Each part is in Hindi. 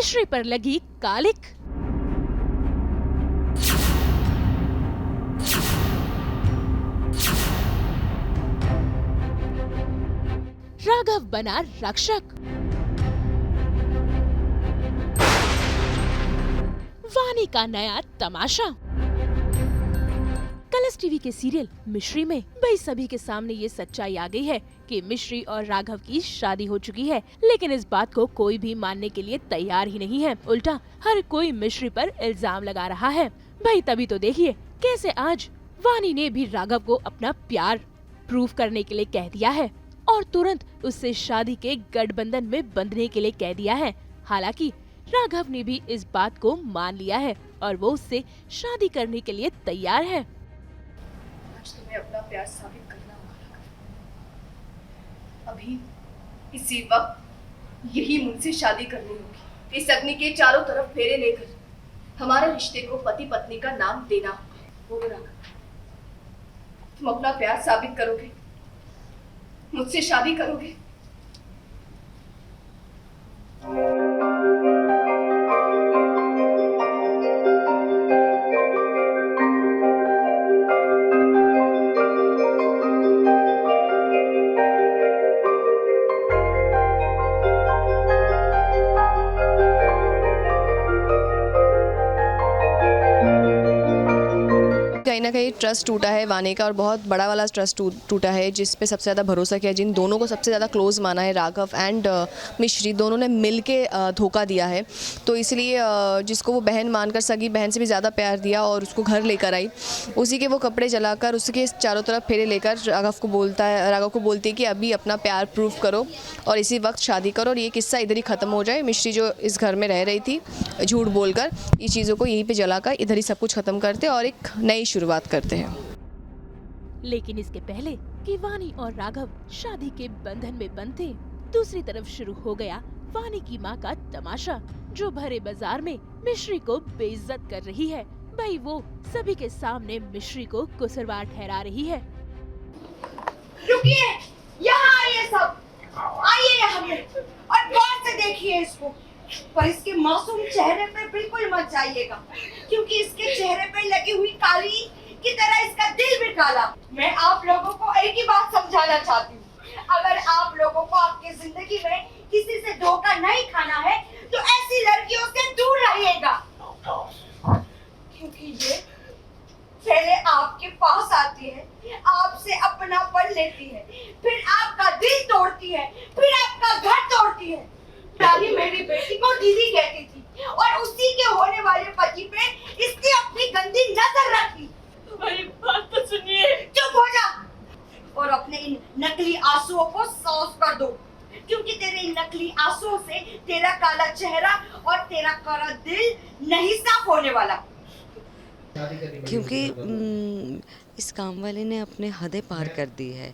मिश्री पर लगी कालिक। राघव बना रक्षक। वानी का नया तमाशा। कलर्स टीवी के सीरियल मिश्री में भाई सभी के सामने ये सच्चाई आ गई है कि मिश्री और राघव की शादी हो चुकी है, लेकिन इस बात को कोई भी मानने के लिए तैयार ही नहीं है। उल्टा हर कोई मिश्री पर इल्जाम लगा रहा है। भाई तभी तो देखिए कैसे आज वानी ने भी राघव को अपना प्यार प्रूव करने के लिए कह दिया है और तुरंत उससे शादी के गठबंधन में बंधने के लिए कह दिया है। हालांकि राघव ने भी इस बात को मान लिया है और वो उससे शादी करने के लिए तैयार है। आज तुम्हें अपना प्यार साबित करना होगा। अभी इसी वक्त यही मुझसे शादी करनी होगी। इस अग्नि के चारों तरफ फेरे लेकर हमारे रिश्ते को पति पत्नी का नाम देना होगा। राघव, तुम अपना प्यार साबित करोगे, मुझसे शादी करोगे? कहीं ना कहीं ट्रस्ट टूटा है वानी का और बहुत बड़ा वाला ट्रस्ट टूटा है, जिस पे सबसे ज़्यादा भरोसा किया, जिन दोनों को सबसे ज़्यादा क्लोज माना है, राघव एंड मिश्री, दोनों ने मिल के धोखा दिया है। तो इसलिए जिसको वो बहन मानकर सगी बहन से भी ज़्यादा प्यार दिया और उसको घर लेकर आई, उसी के वो कपड़े जलाकर उसके चारों तरफ फेरे लेकर राघव को बोलती है कि अभी अपना प्यार प्रूव करो और इसी वक्त शादी करो और ये किस्सा इधर ही ख़त्म हो जाए। मिश्री जो इस घर में रह रही थी झूठ बोलकर, ये चीज़ों को यहीं पर जलाकर इधर ही सब कुछ ख़त्म करते और एक नई शुरुआत करते हैं। लेकिन इसके पहले कि वानी और राघव शादी के बंधन में बंधे, दूसरी तरफ शुरू हो गया वानी की माँ का तमाशा, जो भरे बाजार में मिश्री को बेइज्जत कर रही है। भाई वो सभी के सामने मिश्री को कुसरवार ठहरा रही है। रुकिए, यहाँ आइए सब, आइए यहाँ में और गौर से देखिए इसको। पर इसके मासूम चेहरे पे बिल्कुल मत जाइएगा, क्योंकि इसके चेहरे पे लगी हुई काली की तरह इसका दिल भी काला। मैं आप लोगों को एक ही बात समझाना चाहती हूँ, अगर आप लोगों को आपकी जिंदगी में किसी से धोखा नहीं खाना है तो ऐसी लड़कियों से दूर रहिएगा, क्योंकि ये पहले आपके पास आती है, आपसे अपनापन लेती है, फिर आपका दिल तोड़ती है, फिर आपका घर तोड़ती है। रानी मेरी बेटी को दीदी कहती थी और उसी के होने वाले पति पे इसने अपनी गंदी नजर रखी। तुम्हारी बात तो सुनिए। चुप हो जा और अपने इन नकली आंसुओं को साफ कर दो, क्योंकि तेरे इन नकली आंसुओं से तेरा काला चेहरा और तेरा काला दिल नहीं साफ होने वाला। क्योंकि इस काम वाले ने अपने हदें पार कर दी है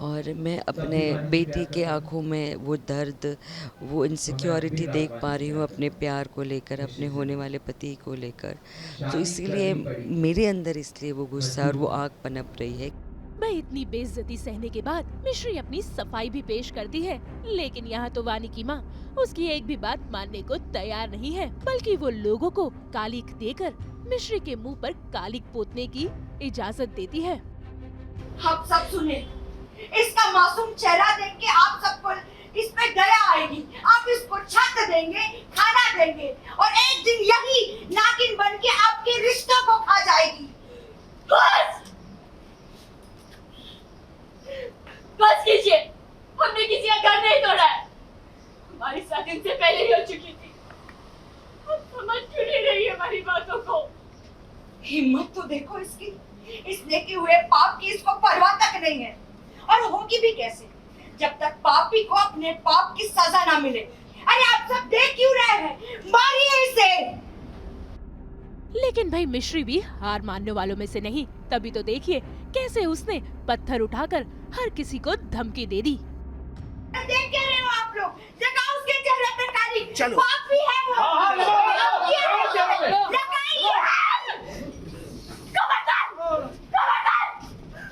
और मैं अपने बेटी के आंखों में वो दर्द, वो इनसिक्योरिटी देख पा रही हूँ अपने प्यार को लेकर, अपने होने वाले पति को लेकर। तो इसीलिए मेरे अंदर इसलिए वो गुस्सा और वो आग पनप रही है। भाई इतनी बेइज्जती सहने के बाद मिश्री अपनी सफाई भी पेश करती है, लेकिन यहाँ तो वानी की माँ उसकी एक भी बात मानने को तैयार नहीं है, बल्कि वो लोगों को कालिक देकर मिश्री के मुंह पर कालिक पोतने की इजाजत देती है। आप सब सुने, इसका मासूम चेहरा देख के आप सबको इस पे दया आएगी। आप इसको छत देंगे, खाना देंगे और एक दिन यही नागिन बन के आपके रिश्तों को खा जाएगी। बस कीजिए, हमने किसी का घर नहीं तोड़ा है, हमारी शादी से पहले ही हो चुकी थी। आप समझ क्यों नहीं रही हमारी बातों को? हिम्मत तो देखो इसकी, इसने किए हुए पाप की इसको परवाह तक नहीं है, और होगी भी कैसे जब तक पापी को अपने पाप की सजा ना मिले। अरे आप सब देख क्यों रहे हैं, मारिए इसे। लेकिन भाई मिश्री भी हार मानने वालों में से नहीं, तभी तो देखिए कैसे उसने पत्थर उठाकर हर किसी को धमकी दे दी। देख क्या रहे हो आप लोग, जगाओ उसके चेहरे पे काली, चलो। पापी है वो। लगाइए।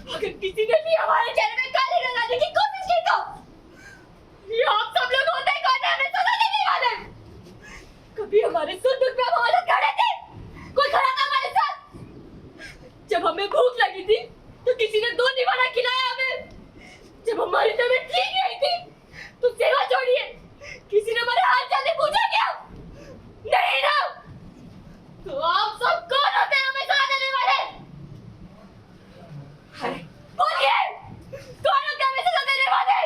अगर किसी ने भी हमारे चेहरे में काली लगाने की कोशिश की तो ये आप सब लोग होते कौन है, हमें सजा देने वाले। जब हमारी तबीयत ठीक नहीं थी तो सेवा छोड़िए, किसी ने हमारे हाल चाल पूछा क्या? नहीं ना? तो आप सब कौन होते हैं हमें सलाह देने वाले? अरे बोलिए, कौन होते हैं हमें सलाह देने वाले?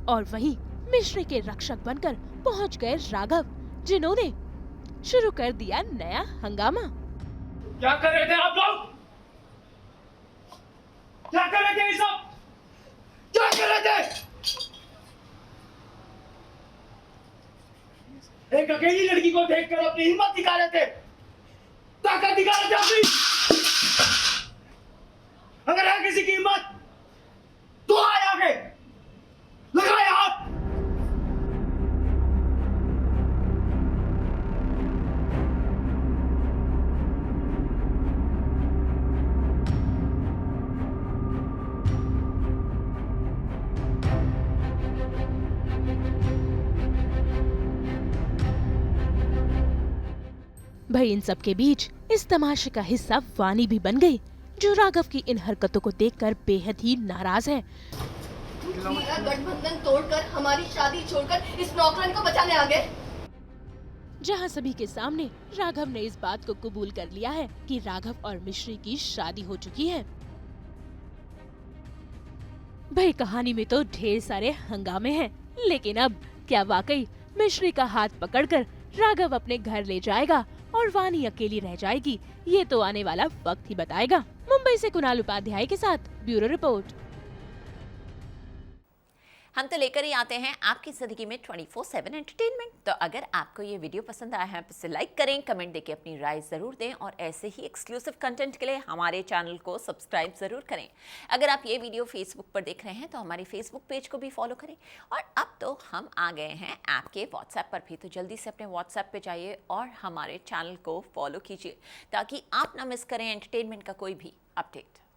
और वहीं मिश्री के रक्षक बनकर पहुंच गए राघव, जिन्होंने शुरू कर दिया नया हंगामा। क्या कर रहे थे आप लोग? क्या कर रहे थे ये सब? क्या कर रहे थे? एक अकेली लड़की को देखकर अपनी हिम्मत दिखा रहे थे, ताकत दिखा रहे थे अपनी। अगर है किसी की हिम्मत तो आए आगे, लगाए हाथ। भाई इन सब के बीच इस तमाशे का हिस्सा वानी भी बन गई, जो राघव की इन हरकतों को देखकर बेहद ही नाराज है। मेरा गठबंधन तोड़कर हमारी शादी छोड़कर इस नौकरन को बचाने आ गए। जहां सभी के सामने राघव ने इस बात को कबूल कर लिया है कि राघव और मिश्री की शादी हो चुकी है। भाई कहानी में तो ढेर सारे हंगामे हैं, लेकिन अब क्या वाकई मिश्री का हाथ पकड़कर राघव अपने घर ले जाएगा और वानी अकेली रह जाएगी? ये तो आने वाला वक्त ही बताएगा। मुंबई से कुणाल उपाध्याय के साथ ब्यूरो रिपोर्ट। हम तो लेकर ही आते हैं आपकी जिंदगी में 24/7 एंटरटेनमेंट। तो अगर आपको ये वीडियो पसंद आया है तो इसे लाइक करें, कमेंट देके अपनी राय ज़रूर दें और ऐसे ही एक्सक्लूसिव कंटेंट के लिए हमारे चैनल को सब्सक्राइब ज़रूर करें। अगर आप ये वीडियो फेसबुक पर देख रहे हैं तो हमारे फेसबुक पेज को भी फॉलो करें। और अब तो हम आ गए हैं आपके व्हाट्सएप पर भी, तो जल्दी से अपने व्हाट्सएप पे जाइए और हमारे चैनल को फॉलो कीजिए ताकि आप ना मिस करें एंटरटेनमेंट का कोई भी अपडेट।